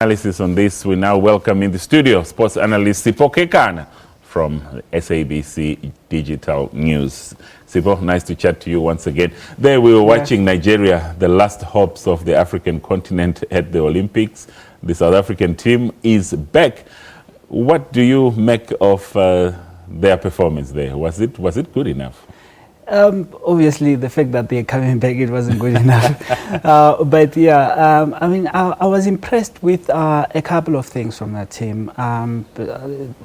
Analysis on this, we now welcome in the studio Sports Analyst Sipho Kekana from SABC Digital News. Sipho, nice to chat to you once again. There we were watching Nigeria, the last hopes of the African continent at the Olympics. The South African team is back. What do you make of their performance there? Was it good enough? Obviously, the fact that they're coming back, it wasn't good enough. But yeah, I mean, I was impressed with a couple of things from that team,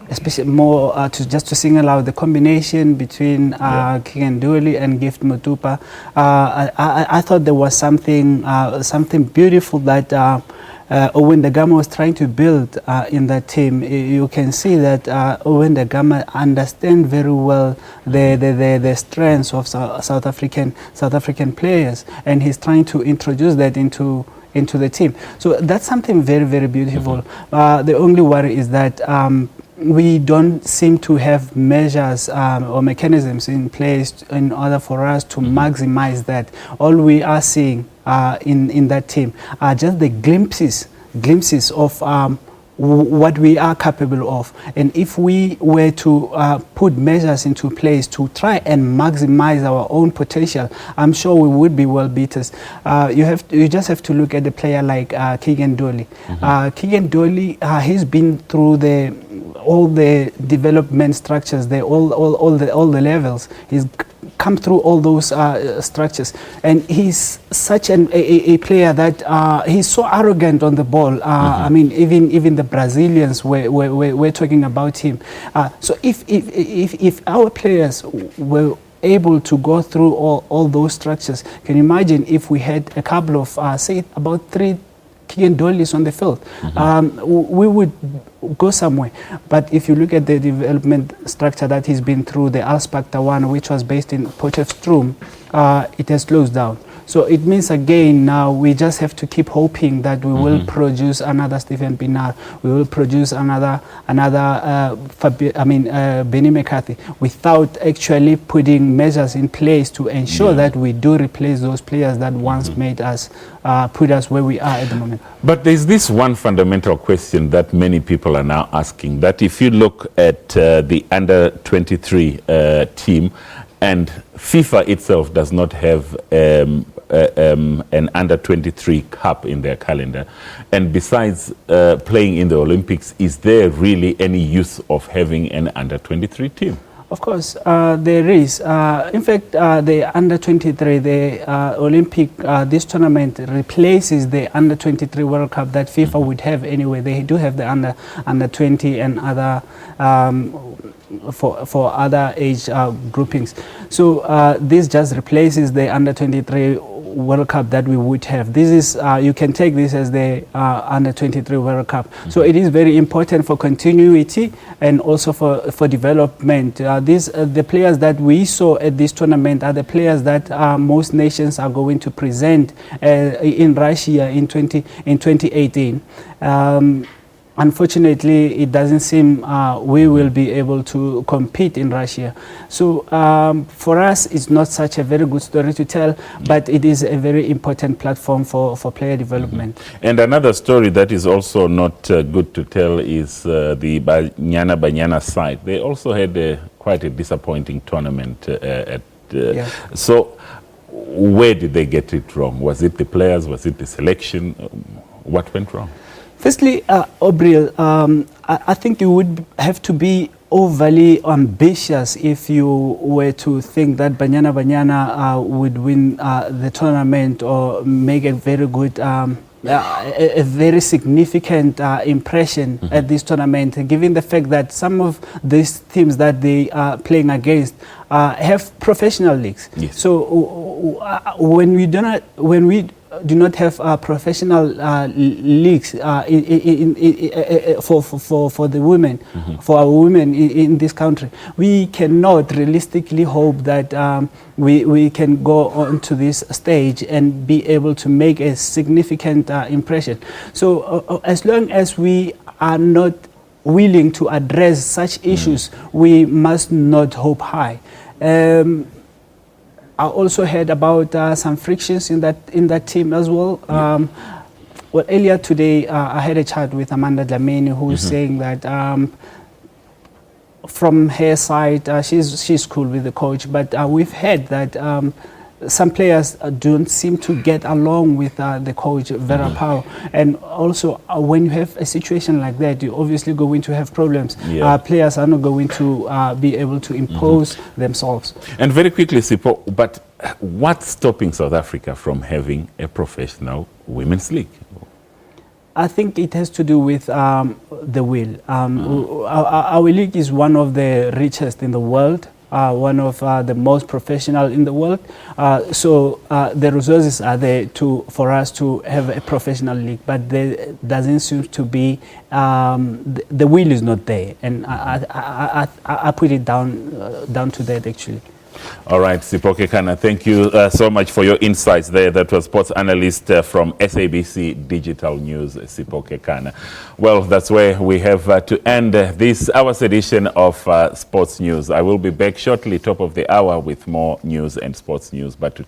especially more just to single out the combination between Kiganduli and Gift Mutupa. I thought there was something beautiful that Owen Dagama was trying to build in that team. You can see that Owen Dagama understands very well the strengths of South African players, and he's trying to introduce that into the team. So that's something very, very beautiful. The only worry is that we don't seem to have measures or mechanisms in place in order for us to maximize that. All we are seeing in that team are just the glimpses of what we are capable of. And if we were to put measures into place to try and maximize our own potential, I'm sure we would be world beaters. You just have to look at a player like Kiganduli. Kiganduli, he's been through all the development structures, all the levels. He's come through all those structures, and he's such a player that he's so arrogant on the ball. I mean, even the Brazilians were talking about him. So if our players were able to go through all those structures, can you imagine if we had a couple of say about 3 Kigandolis on the field, we would go somewhere. But if you look at the development structure that he's been through, the Alspacta one, which was based in Potchefstroom, it has closed down. So it means again now we just have to keep hoping that we will produce another Stephen Pienaar, we will produce another Benny McCarthy, without actually putting measures in place to ensure that we do replace those players that once made us put us where we are at the moment. But there's this one fundamental question that many people are now asking, that if you look at the under-23 team, and FIFA itself does not have an under-23 cup in their calendar, and besides playing in the Olympics, is there really any use of having an under-23 team? Of course, there is. In fact, the under-23, the Olympic, this tournament replaces the under-23 World Cup that FIFA would have anyway. They do have the under-20 and other for other age groupings. So this just replaces the under-23 World Cup that we would have. This is, you can take this as the under-23 World Cup. So it is very important for continuity and also for development. The players that we saw at this tournament are the players that most nations are going to present in Russia in 2018. Unfortunately, it doesn't seem we will be able to compete in Russia. So for us, it's not such a very good story to tell, but it is a very important platform for player development. And another story that is also not good to tell is the Banyana side. They also had quite a disappointing tournament. So where did they get it wrong? Was it the players? Was it the selection? What went wrong? Firstly, Obriel, I think you would have to be overly ambitious if you were to think that Banyana would win the tournament or make a very good, a very significant impression at this tournament, given the fact that some of these teams that they are playing against have professional leagues. Yes. So when we do not have professional leagues for the women, for our women in this country, we cannot realistically hope that we can go onto this stage and be able to make a significant impression. So as long as we are not willing to address such issues, we must not hope high. I also heard about some frictions in that team as well. Well, earlier today, I had a chat with Amanda Dlamini, who's saying that from her side, she's cool with the coach, but we've heard that some players don't seem to get along with the coach, Vera Pauw. And also, when you have a situation like that, you're obviously going to have problems. Players are not going to be able to impose themselves. And very quickly, Sipho, but what's stopping South Africa from having a professional women's league? I think it has to do with the will. Our league is one of the richest in the world. One of the most professional in the world. So the resources are there for us to have a professional league, but there doesn't seem to be, the will is not there. And I put it down to that, actually. All right, Sipho Kekana, thank you so much for your insights there. That was sports analyst from SABC Digital News, Sipho Kekana. Well, that's where we have to end this hour's edition of Sports News. I will be back shortly, top of the hour, with more news and sports news. But to